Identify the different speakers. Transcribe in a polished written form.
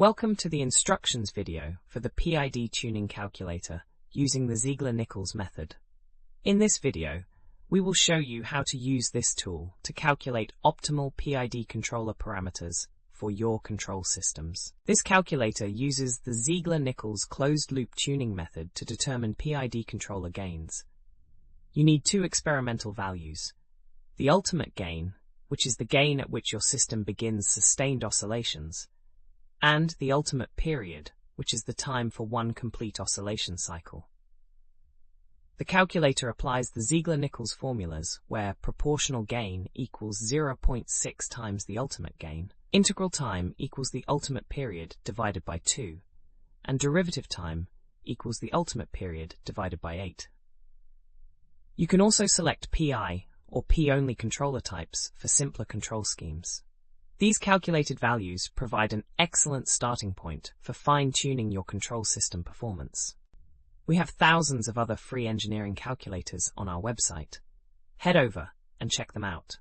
Speaker 1: Welcome to the instructions video for the PID tuning calculator using the Ziegler-Nichols method. In this video, we will show you how to use this tool to calculate optimal PID controller parameters for your control systems. This calculator uses the Ziegler-Nichols closed-loop tuning method to determine PID controller gains. You need two experimental values: the ultimate gain, which is the gain at which your system begins sustained oscillations, and the ultimate period, which is the time for one complete oscillation cycle. The calculator applies the Ziegler-Nichols formulas where proportional gain equals 0.6 times the ultimate gain, integral time equals the ultimate period divided by 2, and derivative time equals the ultimate period divided by 8. You can also select PI or P-only controller types for simpler control schemes. These calculated values provide an excellent starting point for fine-tuning your control system performance. We have thousands of other free engineering calculators on our website. Head over and check them out.